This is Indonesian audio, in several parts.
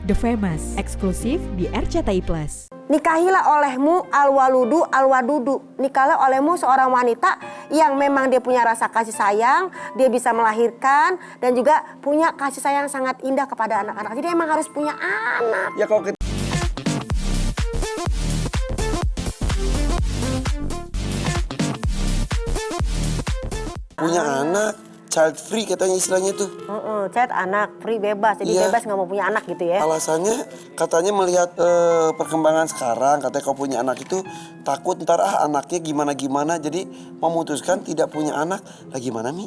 The Famous, eksklusif di RCTI Plus. Nikahilah olehmu al-waludu al-wadudu. Nikahlah olehmu seorang wanita yang memang dia punya rasa kasih sayang, dia bisa melahirkan dan juga punya kasih sayang sangat indah kepada anak-anak. Jadi emang harus punya anak. Ya kalau kita punya anak, child free katanya istilahnya tuh. Child anak, free bebas. Jadi bebas nggak mau punya anak gitu ya. Alasannya katanya melihat perkembangan sekarang, katanya kalau punya anak itu takut ntar anaknya gimana-gimana. Jadi memutuskan tidak punya anak. Lah gimana Mi?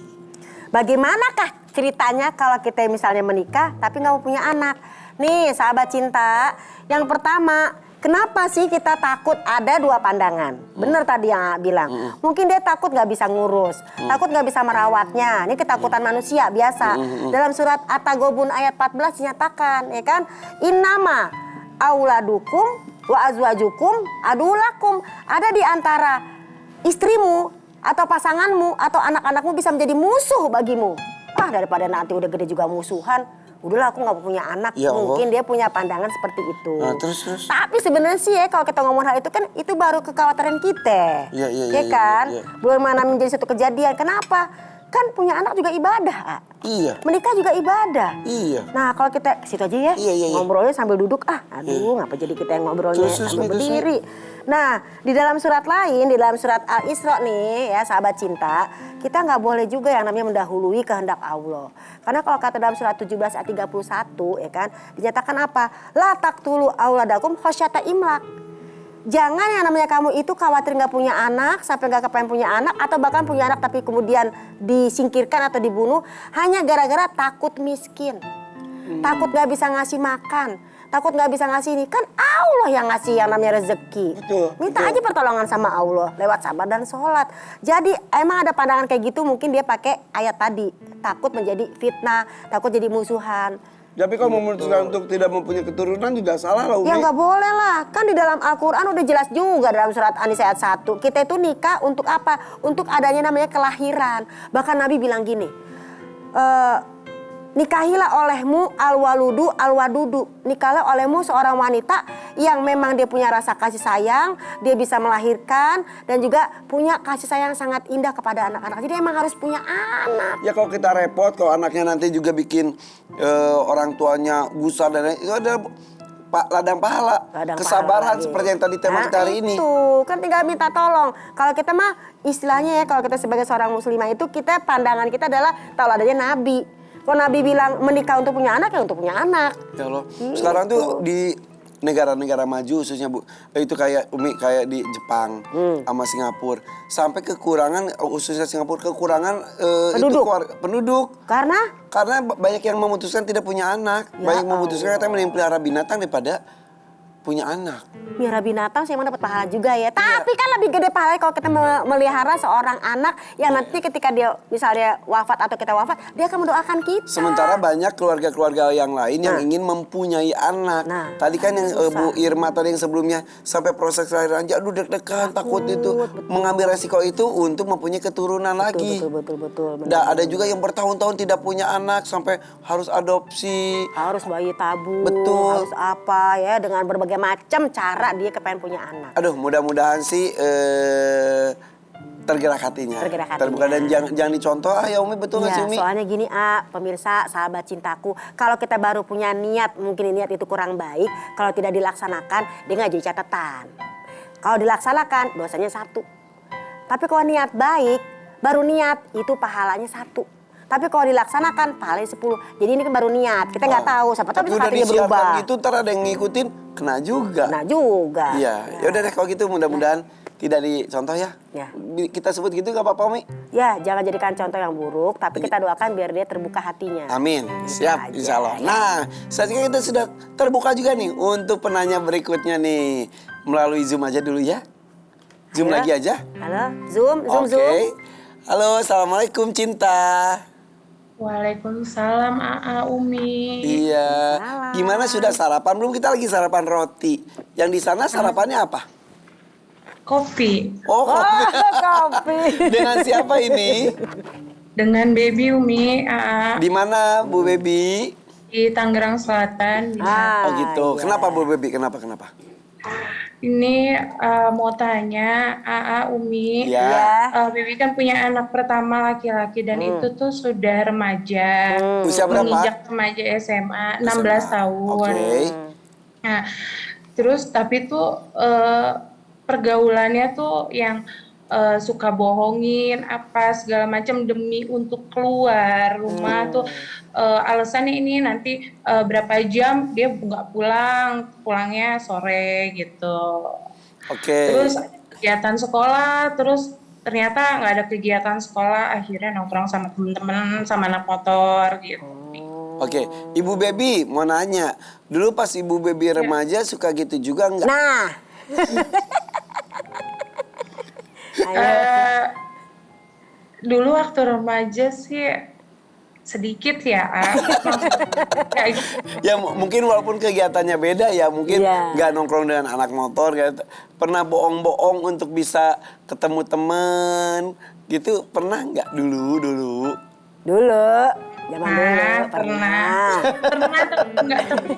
Bagaimanakah ceritanya kalau kita misalnya menikah tapi nggak mau punya anak? Nih sahabat cinta, yang pertama, kenapa sih kita takut? Ada dua pandangan. Bener tadi yang bilang. Mungkin dia takut nggak bisa ngurus, takut nggak bisa merawatnya. Ini ketakutan manusia biasa. Dalam surat At-Taghabun ayat 14 dinyatakan, ya kan? Innama auladukum wa azwajukum adulakum. Ada di antara istrimu atau pasanganmu atau anak-anakmu bisa menjadi musuh bagimu. Daripada nanti udah gede juga musuhan. Udahlah aku gak punya anak, ya mungkin dia punya pandangan seperti itu. Nah, terus. Tapi sebenarnya sih ya kalau kita ngomong hal itu kan itu baru kekhawatiran kita. Ya kan? Iya. Belum mana menjadi satu kejadian. Kenapa? Kan punya anak juga ibadah. Iya. Menikah juga ibadah. Iya. Nah kalau kita situ aja ya, Iya. ngobrolnya sambil duduk. Ngapa jadi kita yang ngobrolnya sambil berdiri. Nah di dalam surat lain, di dalam surat Al-Isra nih ya sahabat cinta, kita nggak boleh juga yang namanya mendahului kehendak Allah. Karena kalau kata dalam surat 17 ayat 31 ya kan, dinyatakan apa? La taqtulu auladakum khasyata imlak. Jangan yang namanya kamu itu khawatir nggak punya anak, sampai nggak kepengen punya anak, atau bahkan punya anak tapi kemudian disingkirkan atau dibunuh hanya gara-gara takut miskin, takut nggak bisa ngasih makan, takut nggak bisa ngasih ini. Kan Allah yang ngasih yang namanya rezeki. Minta aja pertolongan sama Allah lewat sabar dan sholat. Jadi emang ada pandangan kayak gitu, mungkin dia pakai ayat tadi, takut menjadi fitnah, takut jadi musuhan. Tapi kalau memutuskan untuk tidak mempunyai keturunan juga salah lah Umi. Ya nggak boleh lah. Kan di dalam Al-Quran udah jelas juga dalam surat An-Nisa ayat 1. Kita itu nikah untuk apa? Untuk adanya namanya kelahiran. Bahkan Nabi bilang gini, nikahilah olehmu al-waludu al-wadudu. Nikahlah olehmu seorang wanita yang memang dia punya rasa kasih sayang, dia bisa melahirkan dan juga punya kasih sayang sangat indah kepada anak-anak. Jadi emang harus punya anak. Ya kalau kita repot, kalau anaknya nanti juga bikin orang tuanya gusar dan itu adalah ladang pahala, kesabaran pahala seperti yang tadi tema kita hari ini. Itu kan tinggal minta tolong. Kalau kita mah istilahnya ya, kalau kita sebagai seorang muslimah itu kita pandangan kita adalah teladannya Nabi. Kalau Nabi bilang menikah untuk punya anak ya untuk punya anak. Ya Allah. Sekarang tuh di negara-negara maju khususnya Bu, itu kayak Umi kayak di Jepang sama Singapura sampai kekurangan, khususnya Singapura kekurangan penduduk. Karena banyak yang memutuskan tidak punya anak, banyak memutuskan katanya melihara binatang daripada punya anak. Melihara binatang sih emang dapat pahala juga ya. Tapi kan lebih gede pahalanya kalau kita melihara seorang anak yang nanti ketika dia misalnya wafat atau kita wafat, dia akan mendoakan kita. Sementara banyak keluarga-keluarga yang lain yang ingin mempunyai anak. Tadi kan yang Bu Irma tadi yang sebelumnya sampai proses kelahiran aja aduh deg-degan, takut itu mengambil resiko itu untuk mempunyai keturunan lagi. Betul. Ada juga yang bertahun-tahun tidak punya anak sampai harus adopsi. Harus bayi tabung. Betul. Harus apa ya dengan berbagai macam cara dia kepengen punya anak. Aduh mudah-mudahan sih tergerak hatinya. Terbuka dan jangan dicontoh ya Umi, betul nggak sih Umi? Soalnya gini pemirsa sahabat cintaku, kalau kita baru punya niat, mungkin niat itu kurang baik, kalau tidak dilaksanakan dia nggak jadi catatan. Kalau dilaksanakan dosanya 1. Tapi kalau niat baik, baru niat itu pahalanya 1. Tapi kalau dilaksanakan pahalanya 10. Jadi ini kan baru niat, kita nggak tahu. Siapa tahu hatinya berubah. Gitu ntar ada yang ngikutin, kena juga. Iya, ya udah deh kalau gitu mudah-mudahan tidak dicontoh ya. Kita sebut gitu gak apa-apa Umi? Ya jangan jadikan contoh yang buruk, tapi kita doakan biar dia terbuka hatinya. Amin, siap insya Allah. Nah saat ini kita sudah terbuka juga nih untuk penanya berikutnya nih. Melalui Zoom aja dulu ya. Zoom lagi aja. Halo, Zoom. Oke. Halo, Assalamualaikum Cinta. Waalaikumsalam Aa Umi. Iya. Gimana sudah sarapan? Belum, kita lagi sarapan roti. Yang di sana sarapannya apa? Kopi. Oh, kopi. Kopi. Dengan siapa ini? Dengan Baby Umi, Aa. Di mana Bu Baby? di Tangerang Selatan. Oh gitu. Iya. Kenapa Bu Bebi? Kenapa? Ini mau tanya, Umi. Ya. Bibi kan punya anak pertama laki-laki dan itu tuh sudah remaja, Usia berapa? menginjak remaja SMA, 16 tahun. Oke. Nah, terus tapi tuh pergaulannya tuh yang suka bohongin apa segala macam demi untuk keluar rumah tuh alasannya ini nanti berapa jam dia nggak pulangnya sore gitu. Oke. Terus kegiatan sekolah, terus ternyata nggak ada kegiatan sekolah, akhirnya nongkrong sama temen-temen, sama anak motor gitu. Oke, Ibu Bebi mau nanya. Dulu pas Ibu Bebi remaja suka gitu juga nggak? Nah. Dulu waktu remaja sih sedikit ya, kayak gitu. Ya mungkin walaupun kegiatannya beda ya, mungkin Iya. nggak nongkrong dengan anak motor, pernah bohong-bohong untuk bisa ketemu temen gitu, pernah nggak dulu? Dulu. Zaman dulu. Pernah tuh enggak tuh.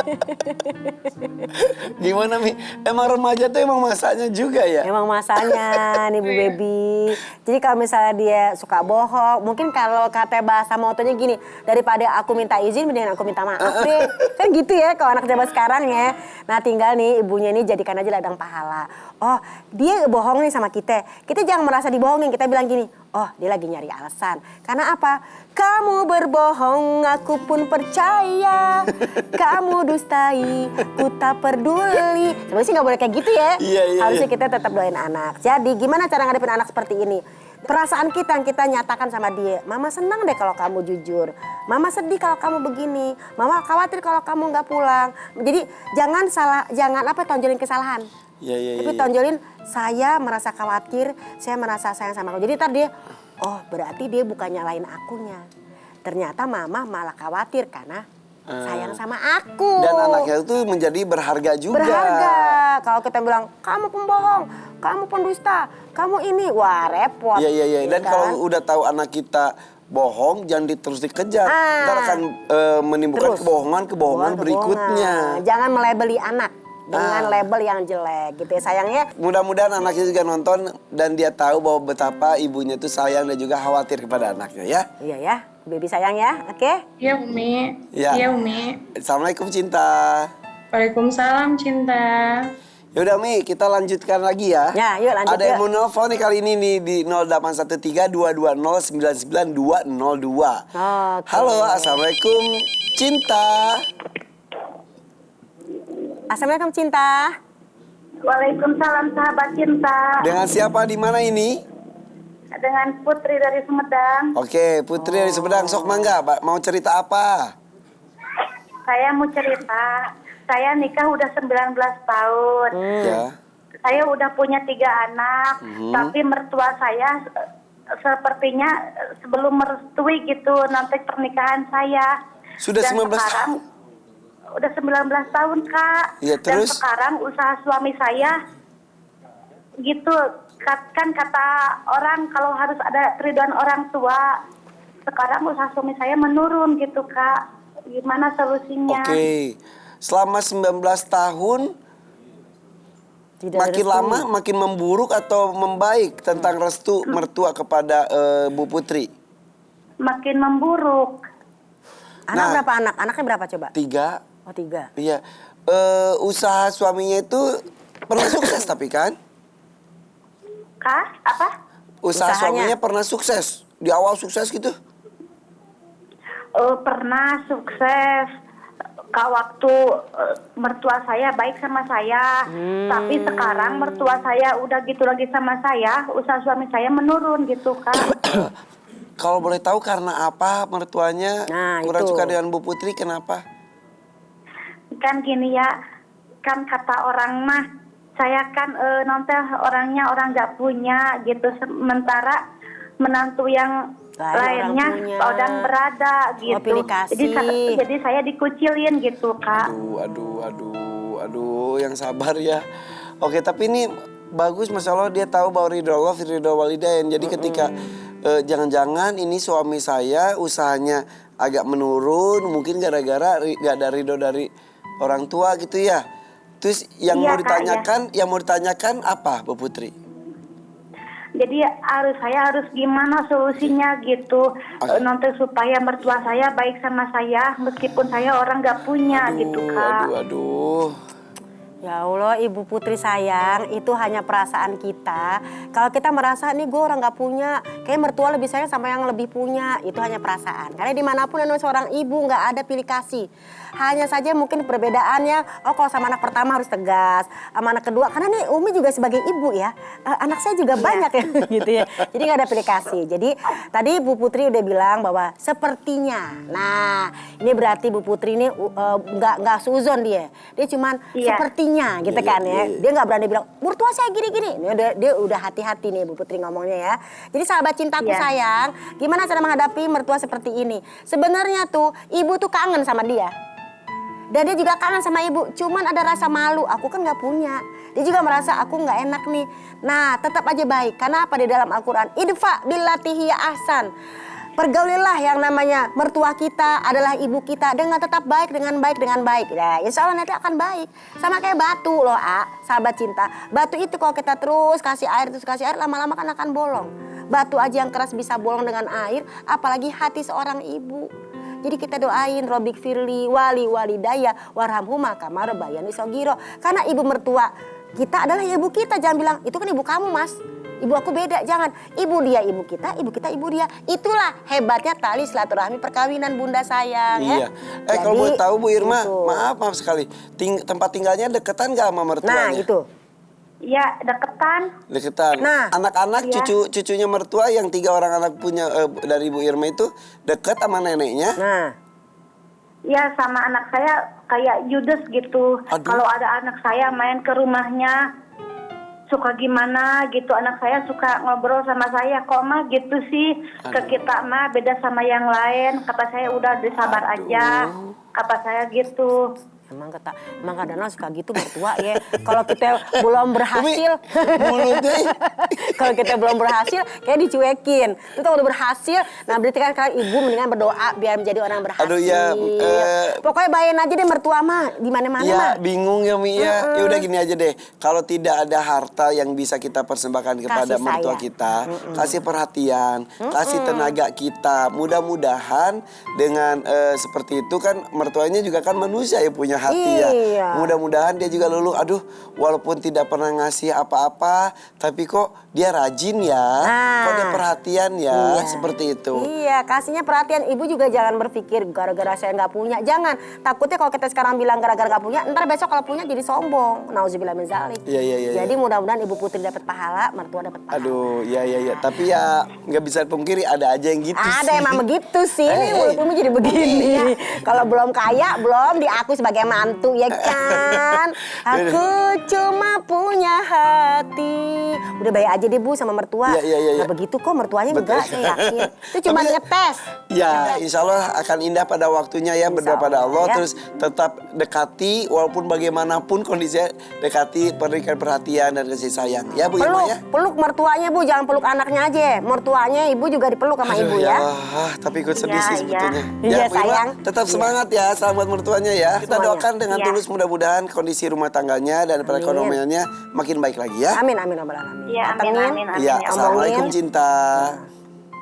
Gimana Mi? Emang remaja tuh emang masanya juga ya? Emang masanya nih Bu Bebi. Jadi kalau misalnya dia suka bohong, mungkin kalau kata bahasa motonya gini, daripada aku minta izin, mendingan aku minta maaf deh. Kan gitu ya kalau anak zaman sekarang ya. Nah tinggal nih ibunya ini jadikan aja ladang pahala. Oh dia bohong nih sama kita. Kita jangan merasa dibohongin, kita bilang gini, oh dia lagi nyari alasan. Karena apa? Kamu berbohong, aku pun percaya. Kamu dustai, ku tak peduli. Sebenarnya sih nggak boleh kayak gitu ya. Iya. Harusnya kita tetap doain anak. Jadi gimana cara ngadepin anak seperti ini? Perasaan kita yang kita nyatakan sama dia. Mama senang deh kalau kamu jujur. Mama sedih kalau kamu begini. Mama khawatir kalau kamu nggak pulang. Jadi jangan tonjolin kesalahan. Iya. Tapi tonjolin saya merasa khawatir, saya merasa sayang sama kamu. Jadi ntar dia, oh berarti dia bukan nyalain akunya. Ternyata mama malah khawatir karena sayang sama aku. Dan anaknya itu menjadi berharga juga. Berharga. Kalau kita bilang, kamu pembohong, kamu pendusta, kamu ini, wah repot. Iya. Dan kan? kalau udah tahu anak kita bohong, jangan terus dikejar. Ntar akan menimbulkan kebohongan berikutnya. Jangan melebeli anak dengan label yang jelek gitu ya sayangnya. Mudah-mudahan anaknya juga nonton dan dia tahu bahwa betapa ibunya itu sayang dan juga khawatir kepada anaknya ya. Iya ya, Baby sayang ya, oke? Iya Umi. Ya. Iya Umi. Assalamualaikum Cinta. Waalaikumsalam Cinta. Yaudah Mi, kita lanjutkan lagi ya. Ya, yuk lanjut. Ada yang mau nelfon nih kali ini nih di 0813-220-99202. Oke. Halo, Assalamualaikum Cinta. Assalamualaikum Cinta. Waalaikumsalam sahabat cinta. Dengan siapa di mana ini? Dengan Putri dari Sumedang. Oke, Putri dari Sumedang. Sok mangga, mau cerita apa? Saya mau cerita. Saya nikah udah 19 tahun. Ya. Saya udah punya 3 anak. Tapi mertua saya sepertinya sebelum merestui gitu nanti pernikahan saya. Sudah Dan 19 sekarang udah 19 tahun Kak. Ya, terus? Dan sekarang usaha suami saya gitu. Kan kata orang kalau harus ada keriduan orang tua. Sekarang usaha suami saya menurun gitu Kak. Gimana solusinya? Oke. Selama 19 tahun Tidak makin restu. lama makin memburuk atau membaik tentang restu mertua kepada Bu Putri? Makin memburuk. Anak Nah. berapa anak? Anaknya berapa coba? 3. Oh 3. Iya. Usaha suaminya itu pernah sukses tapi kan? Kak, apa? Usaha Usahanya. suaminya pernah sukses. Di awal sukses gitu? Pernah sukses. Kak, waktu mertua saya baik sama saya. Tapi sekarang mertua saya udah gitu lagi sama saya. Usaha suami saya menurun gitu Kak. Kalau boleh tahu karena apa mertuanya Nah, kurang itu. suka dengan Bu Putri, kenapa? Kan gini ya, kan kata orang mah, saya kan nontel orangnya orang gak punya gitu. Sementara menantu yang Lain orang lainnya punya. sedang berada gitu. pilih kasih. Jadi saya dikucilin gitu Kak. Aduh, yang sabar ya. Oke, tapi ini bagus, Masya Allah dia tahu bahwa ridho Allah, ridho walidain. Jadi ketika jangan-jangan ini suami saya usahanya agak menurun, mungkin gara-gara gak ada ridho dari orang tua gitu ya. Terus yang Iya, mau Kak, ditanyakan, yang mau ditanyakan apa, Bu Putri? Jadi saya harus gimana solusinya gitu, nonton supaya mertua saya baik sama saya meskipun saya orang nggak punya gitu Kak. Aduh. Ya Allah, Ibu Putri sayang, itu hanya perasaan kita. Kalau kita merasa nih gue orang gak punya, kayak mertua lebih sayang sama yang lebih punya, itu hanya perasaan. Karena dimanapun namanya seorang ibu gak ada pilih kasih. Hanya saja mungkin perbedaannya, kalau sama anak pertama harus tegas, sama anak kedua, karena nih Umi juga sebagai ibu ya, anak saya juga banyak ya gitu ya. Jadi gak ada pilih kasih. Jadi tadi Bu Putri udah bilang bahwa sepertinya. Nah, ini berarti Bu Putri ini nggak suzon dia cuman sepertinya gitu kan ya. Dia nggak berani bilang mertua saya gini-gini. Dia udah hati-hati nih Bu Putri ngomongnya ya. Jadi sahabat cintaku sayang, gimana cara menghadapi mertua seperti ini? Sebenarnya tuh ibu tuh kangen sama dia. Dan dia juga kangen sama ibu, cuman ada rasa malu, aku kan nggak punya. Dia juga merasa aku nggak enak nih. Nah, tetap aja baik, karena apa di dalam Al-Quran? Idfa billati hiya ahsan. Pergaulilah yang namanya mertua kita adalah ibu kita dengan tetap baik, dengan baik. Nah, insya Allah nanti akan baik. Sama kayak batu loh, sahabat cinta. Batu itu kalau kita terus kasih air, lama-lama kan akan bolong. Batu aja yang keras bisa bolong dengan air, apalagi hati seorang ibu. Jadi kita doain Robik Firli wali walidaya warhamhuma kama rabbayani shogiro. Karena ibu mertua kita adalah ibu kita. Jangan bilang itu kan ibu kamu mas, ibu aku beda. Jangan, ibu dia ibu kita ibu dia. Itulah hebatnya tali silaturahmi perkawinan bunda sayang. Iya. Ya? Kalau boleh tahu Bu Irma, gitu. maaf sekali. Tempat tinggalnya deketan gak sama mertuanya? Nah gitu. Ya deketan. Deketan. Nah, anak-anak iya. cucunya mertua yang 3 orang anak punya dari Bu Irma itu deket sama neneknya. Nah. Ya sama anak saya kayak judes gitu. Aduh. Kalau ada anak saya main ke rumahnya suka gimana gitu. Anak saya suka ngobrol sama saya, kok mah gitu sih. Ke kita mah beda sama yang lain. Kata saya udah disabar aja. Kata saya gitu. Emang kadang-kadang suka gitu mertua ya. Kalau kita belum berhasil, kalau kita belum berhasil, kayak dicuekin. Itu kalau udah berhasil, nah berarti kan kalau ibu mendingan berdoa biar menjadi orang berhasil. Aduh ya, pokoknya bayain aja deh mertua mah, di mana-mana ya, mah. bingung ya Mi ya. Ya udah gini aja deh. Kalau tidak ada harta yang bisa kita persembahkan kepada Kasih mertua sayang. kita, kasih perhatian, kasih tenaga kita. Mudah-mudahan dengan seperti itu kan mertuanya juga kan manusia ya punya hati ya. Mudah-mudahan dia juga luluh. Aduh, walaupun tidak pernah ngasih apa-apa, tapi kok dia rajin ya. Kok dia perhatian ya, seperti itu. Iya, kasihnya perhatian. Ibu juga jangan berpikir gara-gara saya nggak punya. Jangan. Takutnya kalau kita sekarang bilang gara-gara nggak punya, ntar besok kalau punya jadi sombong. Nauzubillah min dzalik. Iya. Jadi mudah-mudahan Ibu Putri dapat pahala, mertua dapat pahala. Aduh, iya. Tapi ya nggak bisa dipungkiri ada aja yang gitu sih. Ada emang begitu sih. Ini mulut Umi jadi begini. Kalau belum kaya, belum diakui sebagai mantu ya kan. Aku cuma punya hati. Udah baik aja deh Bu sama mertua. Iya. Nah begitu kok mertuanya juga saya yakin. Itu cuma ngetes. Ya, insya Allah akan indah pada waktunya ya, berdoa pada Allah. ya. Terus tetap dekati, walaupun bagaimanapun kondisinya, dekati, berikan perhatian dan kasih sayang. Ya Bu Irma ya. Peluk mertuanya Bu, jangan peluk anaknya aja. Mertuanya Ibu juga dipeluk sama Ibu ya. Tapi ikut sedih Iya, sih iya. sebetulnya. Iya, Bu Irma, sayang. tetap semangat ya, selamat mertuanya ya. Kita Semuanya. doakan dengan tulus mudah-mudahan kondisi rumah tangganya dan perekonomiannya makin baik lagi ya. Amin rabbal alamin. Iya, amin. Iya, Ya, assalamualaikum Omongin. cinta.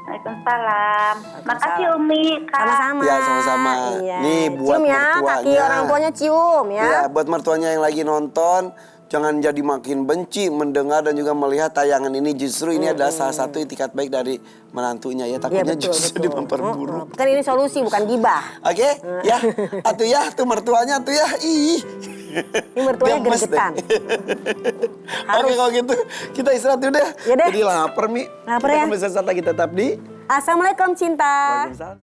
Waalaikumsalam. Makasih Umi, Kak. Sama-sama. Ya, sama-sama. Iya. Nih, buat cium ya, mertuanya. kaki orang tuanya cium ya. Ya, buat mertuanya yang lagi nonton, jangan jadi makin benci mendengar dan juga melihat tayangan ini. Justru ini adalah salah satu itikat baik dari menantunya ya. Iya, Takutnya betul, justru betul. dia memperburuk. Kan ini solusi bukan gibah. Oke, ya. Atuh ya, tuh mertuanya tuh ya. Ih. Ini mertuanya Gemes deh. gregetan. Oke, kalau gitu kita istirahat dulu deh. Ya deh. Jadi lapar, Mi. Lapar Kita ya. kan bisa lagi tetap di Assalamualaikum cinta. Waalaikumsalam.